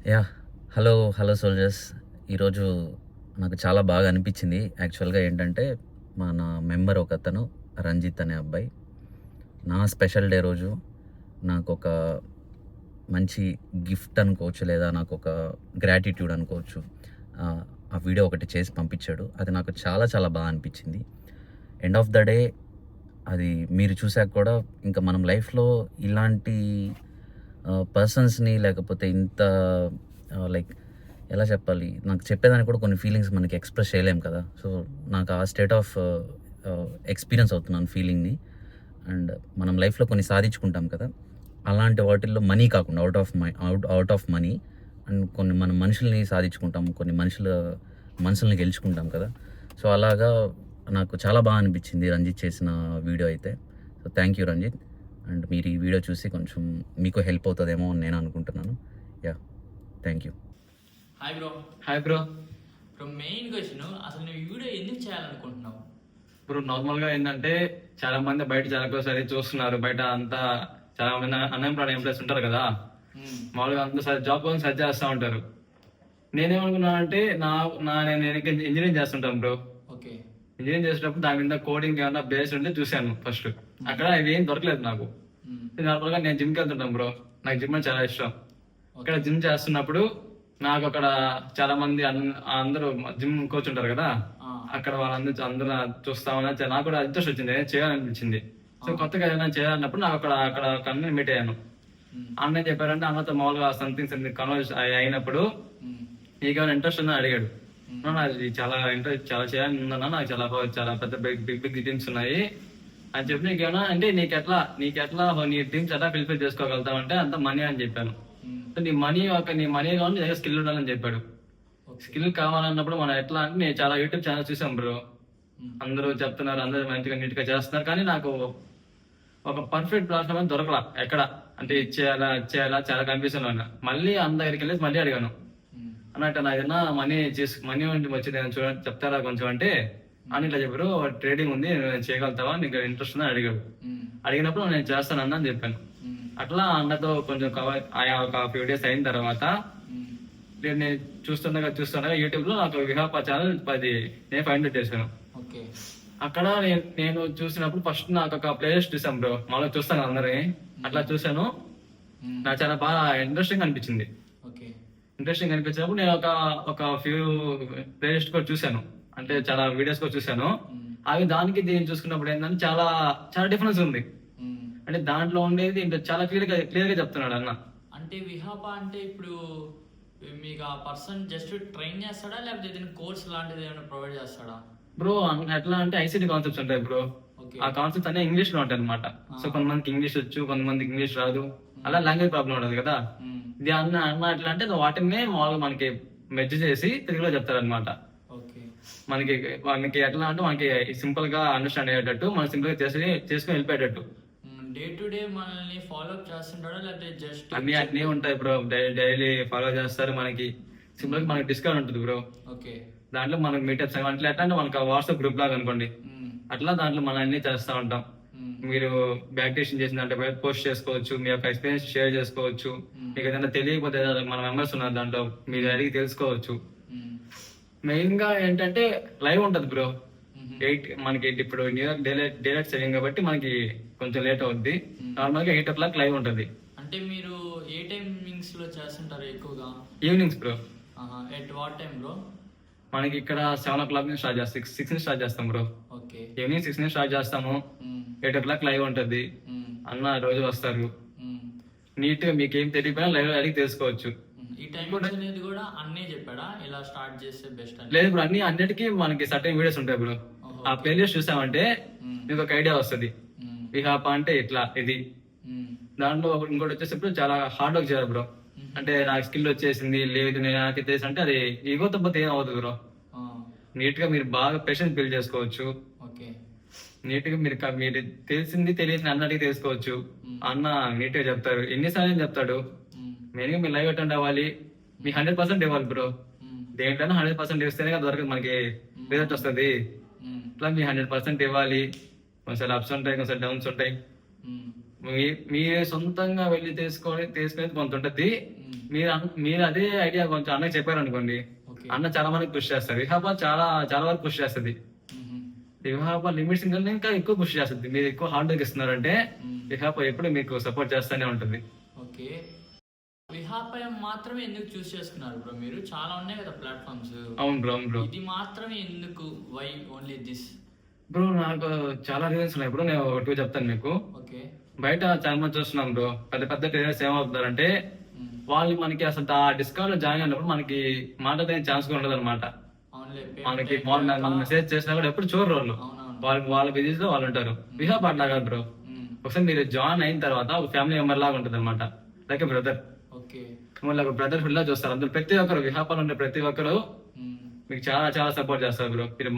Yeah hello soldiers. ఈరోజు నాకు చాలా బాగా అనిపించింది. యాక్చువల్గా ఏంటంటే మన మెంబర్ ఒకతను రంజిత్ అనే అబ్బాయి నా స్పెషల్ డే రోజు నాకు ఒక మంచి గిఫ్ట్ అనుకోవచ్చు, లేదా నాకు ఒక గ్రాటిట్యూడ్ అనుకోవచ్చు. ఆ వీడియో ఒకటి చేసి పంపించాడు. అది నాకు చాలా చాలా బాగా అనిపించింది. ఎండ్ ఆఫ్ ద డే అది మీరు చూసాక కూడా ఇంకా మనం లైఫ్లో ఇలాంటి పర్సన్స్ని, లేకపోతే ఇంత లైక్ ఎలా చెప్పాలి, నాకు చెప్పేదానికి కూడా కొన్ని ఫీలింగ్స్ మనకి ఎక్స్ప్రెస్ చేయలేం కదా. సో నాకు ఆ స్టేట్ ఆఫ్ ఎక్స్పీరియన్స్ అవుతున్నాను ఫీలింగ్ని. అండ్ మనం లైఫ్లో కొన్ని సాధించుకుంటాం కదా, అలాంటి వాటిల్లో మనీ కాకుండా అవుట్ ఆఫ్ మనీ అండ్ కొన్ని మనం మనుషుల్ని సాధించుకుంటాం, కొన్ని మనుషుల్ని గెలుచుకుంటాం కదా. సో అలాగా నాకు చాలా బాగా అనిపించింది రంజిత్ చేసిన వీడియో అయితే. So thank you Ranjit. And మీరు ఈ వీడియో చూసి కొంచెం మీకు హెల్ప్ అవుతుందేమో అని నేను అనుకుంటున్నాను. Yeah, thank you. Hi bro. Hi bro. Main question, అసలు నువ్వు ఈ వీడియో ఎందుకు చేయాలనుకుంటున్నావు? బ్రో నార్మల్గా ఏంటంటే చాలా మంది బయట చాలా చూస్తున్నారు. బయట అంతా చాలా మంది అన్ఎంప్లాయిడ్ ఎంప్లాయీస్ ఉంటారు కదా, మామూలుగా అంతా జాబ్ కోసం సెర్చ్ చేస్తూ ఉంటారు. నేనేమనుకున్నానంటే నేను ఇంజనీరింగ్ చేస్తుంటాను బ్రో. ఓకే. ఇంజనీరింగ్ చేసేటప్పుడు దాని మీద కోడింగ్ ఏమన్నా బేస్ ఉంటే చూశాను ఫస్ట్. అక్కడ ఇవి ఏం దొరకలేదు నాకు. నార్మల్గా నేను జిమ్కి వెళ్తుంటాను బ్రో, నాకు జిమ్ అంటే చాలా ఇష్టం. ఇక్కడ జిమ్ చేస్తున్నప్పుడు నాకు అక్కడ చాలా మంది అందరూ జిమ్ కోచ్ ఉంటారు కదా, అక్కడ అందరూ చూస్తామని నాకు కూడా ఇంట్రెస్ట్ వచ్చింది, చేయాలనిపించింది. సో కొత్తగా ఏదైనా చేయాలన్నప్పుడు నాకు అక్కడ ఒక అన్నని మీట్ అయ్యాను. అన్న చెప్పారంటే అన్నతో మామూలుగా సంథింగ్ కన్వర్స్ అయినప్పుడు నీకేమైనా ఇంట్రెస్ట్ ఉందని అడిగాడు. అది చాలా ఇంట్రెస్ట్, చాలా చేయాలని ఉందన్నా, నాకు చాలా పెద్ద బిగ్ టీమ్స్ ఉన్నాయి అని చెప్పి, నీకేమైనా అంటే నీకెట్లా నీ టీమ్స్ ఎట్లా ఫిల్ఫిల్ చేసుకోగలుగుతావు అంటే అంత మనీ అని చెప్పాను. నీ మనీ కావాలి, నీ దగ్గర స్కిల్ ఉండాలని చెప్పాడు. స్కిల్ కావాలన్నప్పుడు మనం ఎట్లా అంటే, నేను చాలా యూట్యూబ్ ఛానల్స్ చూసాం బ్రో. అందరూ చెప్తున్నారు, అందరూ మంచిగా నీట్ గా చేస్తున్నారు, కానీ నాకు ఒక పర్ఫెక్ట్ ప్లాట్ఫామ్ అని దొరకలా ఎక్కడ. అంటే ఇచ్చేయాలా చాలా కన్ఫ్యూజన్ లో ఉన్నా. మళ్ళీ అందరి దగ్గరికి వెళ్ళేసి మళ్ళీ అడిగాను, అన్నట్టు నా ఏదైనా మనీ వచ్చింది చూడండి చెప్తారా కొంచెం అంటే, అని ఇట్లా చెప్పారు, ట్రేడింగ్ ఉంది నేను చేయగలుగుతావా, నీకు ఇంట్రెస్ట్ ఉందని అడిగాడు. అడిగినప్పుడు నేను చేస్తాను అన్న అని చెప్పాను. అట్లా అన్నతో కొంచెం ఒక ఫ్యూ డేస్ అయిన తర్వాత నేను చూస్తుండగా యూట్యూబ్ లో నాకు విహాప ఛానల్ నేను ఫైండ్ అవుట్ చేశాను. అక్కడ నేను చూసినప్పుడు ఫస్ట్ నాకు ఒక ప్లేలిస్ట్ చూసాను బ్రో, మళ్ళీ చూస్తాను అందరినీ. అట్లా చూసాను, నాకు చాలా బాగా ఇంట్రెస్టింగ్ అనిపించింది. అనిపించినప్పుడు నేను ఒక ఫ్యూ ప్లేలిస్ట్ కూడా చూసాను, అంటే చాలా వీడియోస్ కూడా చూసాను. అవి దానికి దీన్ని చూసుకున్నప్పుడు ఏంటంటే చాలా డిఫరెన్స్ ఉంది. అంటే దాంట్లో ఉండేది చాలా క్లియర్ గా చెప్తున్నాడు అన్న. అంటే విహాప అంటే ఇప్పుడు మీకు ఆ పర్సన్ జస్ట్ ట్రైన్ చేస్తాడా, లేకపోతే ఏదైనా కోర్స్ లాంటిది ఏమైనా ప్రొవైడ్ చేస్తాడా? బ్రో ఎట్లా అంటే ఐసీటీ కాన్సెప్ట్స్ ఉంటాయి బ్రో. ఆ కాన్సెప్ట్స్ అనే ఇంగ్లీష్ లో ఉంటాయి అనమాట. సో కొంతమందికి ఇంగ్లీష్ వచ్చు, కొంతమందికి ఇంగ్లీష్ రాదు, అలా లాంగ్వేజ్ ప్రాబ్లం ఉండదు కదా. ఇది అన్న ఎట్లా అంటే వాటిని మామూలుగా మనకి మెర్జ్ చేసి తెలుగులో చెప్తారు అనమాట. మనకి ఎట్లా అంటే మనకి సింపుల్ గా అండర్స్టాండ్ అయ్యేటట్టు, మనం సింపుల్ గా చేసుకుని వెళ్ళిపోయేటట్టు. డే టు డే మనల్ని ఫాలో అప్ చేస్తుంటాడా, లేకపోతే జస్ట్ అన్ని ఉంటాయి బ్రో, డైలీ ఫాలో చేస్తారు. మనకి సింపుల్ గా మనకి డిస్కౌంట్ ఉంటుంది బ్రో. దాంట్లో మనకి మీటప్స్ అట్లా అంటే మనకు వాట్సాప్ గ్రూప్ లాగా అనుకోండి, అట్లా దాంట్లో మనం అన్ని చేస్తూ ఉంటాం. మీరు బ్యాక్టేషన్ చేసిన దాంట్లో పోస్ట్ చేసుకోవచ్చు, మీ యొక్క ఎక్స్పీరియన్స్ షేర్ చేసుకోవచ్చు. మీకు ఏదైనా తెలియకపోతే మన మెంబర్స్ ఉన్నారు దాంట్లో, మీరు అడిగి తెలుసుకోవచ్చు. మెయిన్ గా ఏంటంటే లైవ్ ఉంటది బ్రో. మనకి ఇప్పుడు డైలైట్ సెవింగ్ కాబట్టి మనకి కొంచెం లేట్ అవుద్ది. నార్మల్ గా 8 o'clock లైవ్ ఉంటది. అంటే మీరు ఏ టైమింగ్స్ లో చేస్తుంటారు ఎక్కువగా? Evenings bro. At what time bro? మనకి ఇక్కడ 7 o'clock నుంచి స్టార్ట్ చేస్తాం, 6 నుంచి స్టార్ట్ చేస్తాం బ్రో. ఈవినింగ్ 6 నుంచి స్టార్ట్ చేస్తాము, 8 o'clock లైవ్ ఉంటది. అన్న రోజు వస్తారు, నీట్ గా మీకు ఏం తెలియకపోయినా లైవ్ అడిగి తెలుసుకోవచ్చు. ఈ టైం అనేది కూడా అన్నీ చెప్పాడా ఇలా స్టార్ట్ చేస్తే బెస్ట్ అని? లేదు బ్రో, అన్నిటికీ మనకి సర్టెన్ వీడియోస్ ఉంటాయి బ్రో. ఆ ప్లేలిస్ట్ చూసామంటే మీకు ఒక ఐడియా వస్తుంది, విహాప అంటే ఇట్లా ఇది. దాంట్లో ఇంకోటి వచ్చేసప్పుడు చాలా హార్డ్ వర్క్ చేయాలి బ్రో. అంటే నాకు స్కిల్ వచ్చేసింది లేదు నాకు తెలిసి అంటే అది ఈగో తప్పతే ఏం అవుతుంది బ్రో. నీట్ గా మీరు బాగా పేషెన్స్ బిల్డ్ చేసుకోవచ్చు. నీట్ గా మీరు తెలిసింది తెలియని అన్నటికి తెలుసుకోవచ్చు. అన్న నీట్ గా చెప్తారు, ఎన్నిసార్లు చెప్తాడు. మెయిన్ గా మీరు లైవ్ అటెండ్ అవ్వాలి, మీ 100% ఇవ్వాలి బ్రో. దేంట్లోనే 100% ఇస్తేనే కదా దొరకదు మనకి రిజల్ట్ వస్తుంది. ఇట్లా మీ 100% ఇవ్వాలి. కొంచెం అప్స్ ఉంటాయి, కొంచెం డౌన్స్ ఉంటాయి. మీరు సొంతంగా వెళ్ళి తీసుకునేది కొంత ఉంటుంది. మీరు అదే ఐడియా కొంచెం అన్నకి చెప్పారనుకోండి, ఓకే. అన్న చాలా మందికి పుష్ చేస్తారు. విహాప చాలా చాలా వరకు పుష్ చేస్తుంది. విహాప లిమిట్స్ ఇంకా ఎక్కువ పుష్ చేస్తుంది. మీరు ఎక్కువ హార్డ్ వర్క్ ఇస్తున్నారంటే విహాప ఎప్పుడు మీకు సపోర్ట్ చేస్తూనే ఉంటుంది. ఓకే. విహాపయం మాత్రమే ఎందుకు చూస్ చేసుకున్నారు బ్రో మీరు? చాలా ఉన్నాయి కదా ప్లాట్ఫామ్స్. అవును బ్రో, అవును బ్రో. ఇది మాత్రమే ఎందుకు? Why only this? బ్రో నాకు చాలా రీజన్స్ ఉన్నాయి బ్రో. నేను ఒకటి చెప్తాను మీకు. ఓకే. బయట చాలా మంది చూస్తున్నాం బ్రో, పెద్ద పెద్ద ట్రైనర్స్ ఏమవుతారంటే వాళ్ళు మనకి అసలు ఆ డిస్కౌంట్ లో జాయిన్ అయినప్పుడు మనకి మాట్లాడే ఛాన్స్ కూడా ఉండదు అనమాట. అవునులే. మనకి మెసేజ్ చేసినా కూడా ఎప్పుడు చూడరు వాళ్ళు. వాళ్ళ బిజీస్ లో వాళ్ళు ఉంటారు. విహాప్ అట్లా కాదు బ్రో. ఒకసారి మీరు జాయిన్ అయిన తర్వాత ఒక ఫ్యామిలీ మెంబర్ లాగా ఉంటుంది అనమాట, లైక్ బ్రదర్. ఓకే. మిమ్మల్ని ఒక బ్రదర్ ఫుల్ లా చూస్తారు. అందులో ప్రతి ఒక్కరు విహాపాలు ఉండే ప్రతి ఒక్కరు మీకు చాలా చాలా సపోర్ట్ చేస్తారు బ్రో. మీరు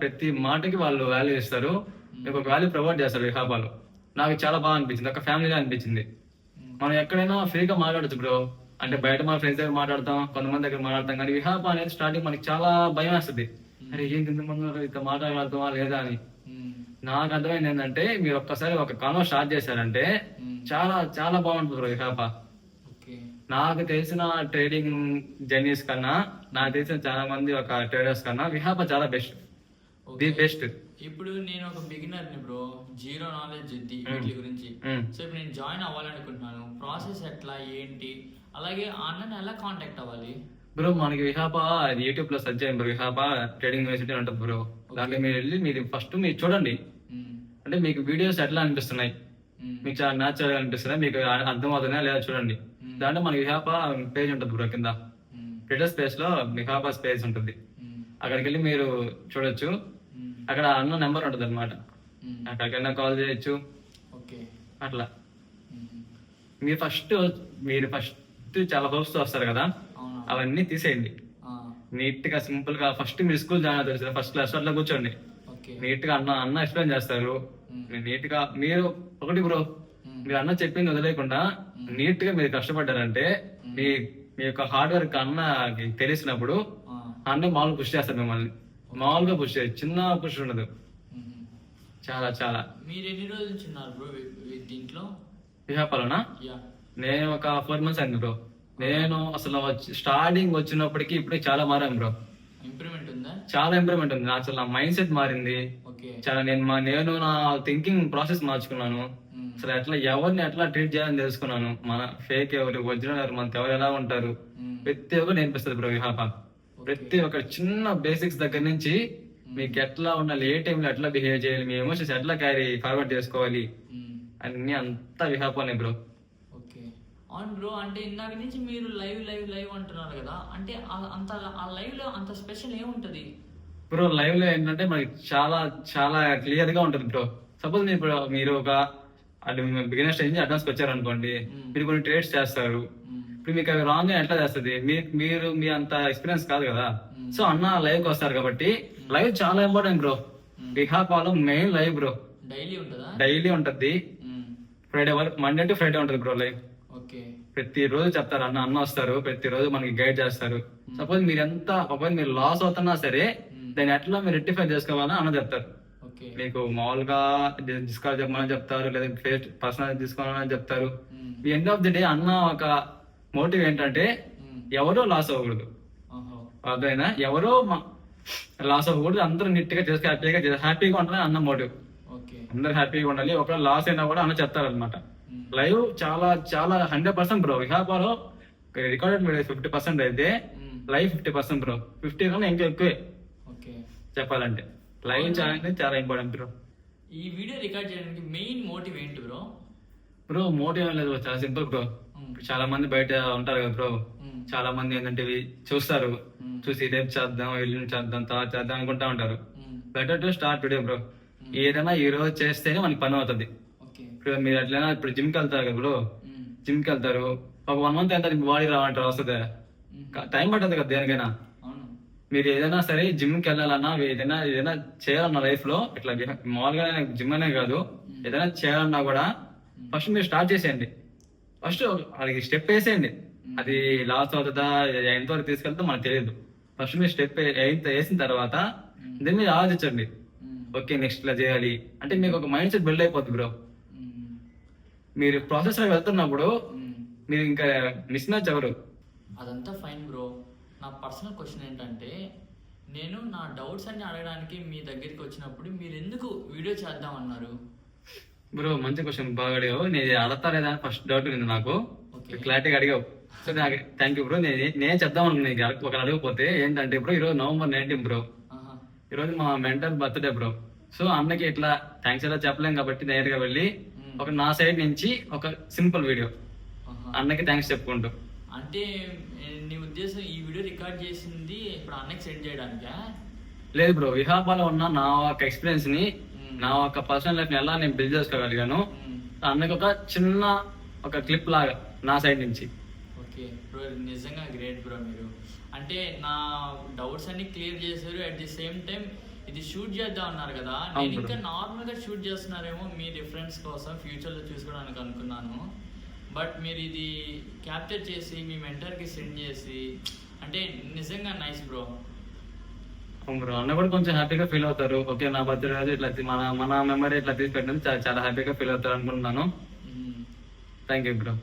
ప్రతి మాటకి వాళ్ళు వాల్యూ ఇస్తారు, మీకు ఒక వాల్యూ ప్రొవైడ్ చేస్తారు విహాపాలు. నాకు చాలా బాగా అనిపించింది, ఒక ఫ్యామిలీగా అనిపించింది. మనం ఎక్కడైనా ఫ్రీగా మాట్లాడచ్చు బ్రో. అంటే బయట మన ఫ్రెండ్స్ దగ్గర మాట్లాడతాం, కొంతమంది దగ్గర మాట్లాడతాం, కానీ విహాప అనేది స్టార్టింగ్ మనకి చాలా భయం వేస్తుంది. అరే ఏంటి ఇంతమంది ఇట్లా మాట్లాడగలుగుతామా లేదా అని. నాకు అర్థమైంది ఏంటంటే మీరు ఒక్కసారి ఒక కాన్వర్స్ స్టార్ట్ చేశారంటే చాలా చాలా బాగుంటుంది బ్రో విహాప. నాకు తెలిసిన ట్రేడింగ్ జర్నీస్ కన్నా, నాకు తెలిసిన చాలా మంది ఒక ట్రేడర్స్ కన్నా విహాప చాలా బెస్ట్, ది బెస్ట్. ఇప్పుడు నేను ఒక బిగినర్ ని బ్రో, జీరో నాలెడ్జ్ వీటి గురించి. సో ఇప్పుడు నేను జాయిన్ అవ్వాలనుకుంటున్నాను, ప్రాసెస్ ఎట్లా ఏంటి, అలాగే అన్నని ఎలా కాంటాక్ట్ అవ్వాలి బ్రో? మనకి విహాప యూట్యూబ్ లో సెర్చ్ చేయండి బ్రో, విహాప ట్రేడింగ్ యూనివర్సిటీ ఉంటుంది బ్రో. దాంట్లో మీరు వెళ్ళి మీరు ఫస్ట్ మీరు చూడండి, అంటే మీకు వీడియోస్ ఎట్లా అనిపిస్తున్నాయి, మీకు చాలా న్యాచురల్ గా అనిపిస్తున్నాయి, మీకు అర్థమవుతున్నాయా లేదా చూడండి. దాంట్లో మన విహాప పేజ్ ఉంటుంది బ్రో, కింద ట్విట్టర్ స్పేస్ లో విహాప స్పేస్ ఉంటుంది. అక్కడికి వెళ్ళి మీరు చూడొచ్చు. అక్కడ అన్న నెంబర్ ఉంటుంది అనమాట, అక్కడికైనా కాల్ చేయొచ్చు. అట్లా మీరు ఫస్ట్ చాలా హోప్స్ తో వస్తారు కదా, అవన్నీ తీసేయండి. నీట్ గా సింపుల్ గా ఫస్ట్ మీరు స్కూల్ జాయిన్ అవుతారు, ఫస్ట్ క్లాస్ అట్లా కూర్చోండి. నీట్ గా అన్న ఎక్స్ప్లెయిన్ చేస్తారు. నీట్ గా మీరు ఒకటి బ్రో, మీరు అన్న చెప్పింది వదిలేకుండా నీట్ గా మీరు కష్టపడ్డారంటే మీ యొక్క హార్డ్ వర్క్ అన్న తెలిసినప్పుడు అన్న మామూలుగా పుష్ చేస్తారు మిమ్మల్ని. మామూలుగా పుష్ చేయరు, చిన్న పుష్ ఉండదు. చాలా చాలా. మీరు ఎన్ని రోజులు చిన్నారు బ్రో దీంట్లో విహాపాలనా? నేను ఒక 4 months అయింది బ్రో. నేను అసలు స్టార్టింగ్ వచ్చినప్పటికి ఇప్పుడు చాలా మారాను బ్రో. ఇంప్రూవ్మెంట్ ఉందా? చాలా ఇంప్రూవ్మెంట్ ఉంది. అసలు నా మైండ్ సెట్ మారింది చాలా. నేను నా థింకింగ్ ప్రాసెస్ మార్చుకున్నాను. అసలు ఎవరిని ఎట్లా ట్రీట్ చేయాలని తెలుసుకున్నాను. మన ఫేక్ ఎవరు, ఒరిజినల్ ఎవరు, మనకి ఎవరు ఎలా ఉంటారు, ప్రతి ఒక్కరు నేర్పిస్తుంది బ్రో విహాప. ప్రతి ఒక్క చిన్న బేసిక్స్ దగ్గర నుంచి మీకు ఎట్లా ఉండాలి, ఏ టైంలో ఎట్లా బిహేవ్ చేయాలి, మీ ఎమోషన్స్ ఎట్లా క్యారీ ఫార్వర్డ్ చేసుకోవాలి, అన్ని అంతా విహాపనే బ్రో. అవును బ్రో. అంటే ఇందాక నుంచి మీరు లైవ్ అంటున్నారు కదా, అంటే అంత ఆ లైవ్ లో అంత స్పెషల్ ఏముంటది బ్రో? లైవ్ లో ఏంటంటే మనకి చాలా చాలా క్లియర్ గా ఉంటుంది బ్రో. సపోజ్ మీరు ఒక బిగినర్ స్టేజ్ నుంచి అడ్వాన్స్ వచ్చారు అనుకోండి, మీరు కొన్ని ట్రేడ్స్ చేస్తారు. ఇప్పుడు మీకు అవి రాంగ్ ఎట్లా చేస్తుంది, మీరు మీ అంత ఎక్స్పీరియన్స్ కాదు కదా. సో అన్న లైవ్ కి వస్తారు కాబట్టి లైవ్ చాలా ఇంపార్టెంట్ బ్రో. విహాపాలో మెయిన్ లైవ్ బ్రో. డైలీ ఉంటది. ఫ్రైడే వరకు, మండే టు ఫ్రైడే ఉంటుంది బ్రో లైవ్. ప్రతి రోజు చెప్తారు, అన్న వస్తారు, ప్రతి రోజు మనకి గైడ్ చేస్తారు. సపోజ్ మీరు లాస్ అవుతున్నా సరే దాన్ని ఎట్లా మీరు రెక్టిఫై చేసుకోవాలని అన్న చెప్తారు. మీకు మామూలుగా డిస్కౌంట్ చెప్పమని చెప్తారు, లేదా పర్సనల్ తీసుకోవాలని చెప్తారు. ఎండ్ ఆఫ్ ది డే అన్న ఒక మోటివ్ ఏంటంటే ఎవరో లాస్ అవ్వకూడదు, అదైనా ఎవరో లాస్ అవ్వకూడదు, అందరూ నీట్ గా చేస్తే హ్యాపీగా ఉండాలి అన్న మోటివ్. అందరు హ్యాపీగా ఉండాలి. ఒకవేళ లాస్ అయినా కూడా అన్న చెప్తారు అనమాట. లైవ్ చాలా చాలా 100% బ్రో. విహాపాలో రికార్డెడ్ వీడియో 50% అయితే లైవ్ 50% బ్రో. 50 కన్నా ఇంకా ఎక్కువే చెప్పాలంటే. లైవ్ చాలా ఇంపార్టెంట్ బ్రో. ఈ వీడియో రికార్డ్ చేయడానికి మెయిన్ మోటివ్ ఏంటి బ్రో? బ్రో మోటివ్ ఏం లేదు, చాలా సింపుల్ బ్రో. చాలా మంది బయట ఉంటారు కదా బ్రో, చాలా మంది ఏంటంటే చూస్తారు, చూసి రేపు చేద్దాం, ఎల్లుండి చేద్దాం, తర్వాత చేద్దాం అనుకుంటా ఉంటారు. Better to start today bro. ఏదైనా ఈ రోజు చేస్తేనే మనకి పని అవుతుంది. ఇప్పుడు మీరు ఎట్లయినా ఇప్పుడు జిమ్ కి వెళ్తారు కదా బ్రో, జిమ్ కి వెళ్తారు, ఒక 1 month ఎంత బాడీ రావంటారు, వస్తుంది, టైం పడుతుంది కదా దేనికైనా. మీరు ఏదైనా సరే జిమ్ కి వెళ్ళాలన్నా, ఏదైనా చేయాలన్నా లైఫ్ లో, ఇట్లా మామూలుగా జిమ్ అనే కాదు, ఏదైనా చేయాలన్నా కూడా ఫస్ట్ మీరు స్టార్ట్ చేసేయండి. ఫస్ట్ అది స్టెప్ వేసేయండి. అది లాస్ అవుతుందా, ఎంతవరకు తీసుకెళ్తా మనకు తెలియదు. ఫస్ట్ మీరు స్టెప్ వేసిన తర్వాత దీన్ని మీరు ఆలోచించండి, ఓకే నెక్స్ట్ ఇలా చేయాలి అంటే మీకు ఒక మైండ్ సెట్ బిల్డ్ అయిపోతుంది బ్రో. మీరు ప్రాసెస్ లో వెళ్తున్నప్పుడు మీరు ఇంకా మిస్ మ్యాచ్ ఎవరు? అదంతా ఫైన్ బ్రో. నా పర్సనల్ క్వశ్చన్ ఏంటంటే, నేను నా డౌట్స్ అన్ని అడగడానికి మీ దగ్గరికి వచ్చినప్పుడు మీరు ఎందుకు వీడియో చేద్దామన్నారు? బ్రో మంచి క్వశ్చన్, బాగా అడిగావు. నేను అడతా లేదా అని ఫస్ట్ డౌట్ ఉంది నాకు, ఓకే. క్లారిటీగా అడిగావు. సో నాకు థ్యాంక్ యూ బ్రో. నేను చెప్దాం అనుకున్నాను ఒకరు అడగకపోతే. ఏంటంటే బ్రో, ఈరోజు November 19 బ్రో, ఆహా. ఈరోజు మా మెంటల్ బర్త్డే బ్రో. సో అన్నకి ఇట్లా థ్యాంక్స్ ఎలా చెప్పలేం కాబట్టి నేరుగా వెళ్ళి ఒక నా సైడ్ నుంచి ఒక సింపుల్ వీడియో ఆహా. అన్నకి థ్యాంక్స్ చెప్పుకుంటూ. అంటే నీ ఉద్దేశం ఈ వీడియో రికార్డ్ చేసింది ఇప్పుడు అన్నకి సెండ్ చేయడానికా? లేదు బ్రో, విహాబాలో ఉన్న నా ఒక ఎక్స్పీరియన్స్ ని, నా ఒక పర్సనల్ లైఫ్ ని ఎలా నేను బిల్డ్ చేసుకోగలిగాను అన్నకి ఒక చిన్న ఒక క్లిప్ లాగా నా సైడ్ నుంచి. ఓకే బ్రో, నిజంగా గ్రేట్ బ్రో మీరు. అంటే నా డౌట్స్ అన్ని క్లియర్ చేశారు. అట్ ది సేమ్ టైం ఇది షూట్ చేద్దాం అన్నారు కదా, నేను ఇంకా నార్మల్గా షూట్ చేస్తున్నారేమో మీ రిఫరెన్స్ కోసం ఫ్యూచర్లో చూసుకోవడానికి అనుకున్నాను. బట్ మీరు ఇది క్యాప్చర్ చేసి మీ మెంటర్కి సెండ్ చేసి అంటే నిజంగా నైస్ బ్రో. బ్రో అన్న కూడా కొంచెం హ్యాపీగా ఫీల్ అవుతారు. ఓకే నా బర్త్డే రోజు ఇట్లా మన మెమరీ ఇట్లా తీసి పెట్టినందుకు చాలా హ్యాపీగా ఫీల్ అవుతారు అనుకుంటున్నాను. Thank you bro.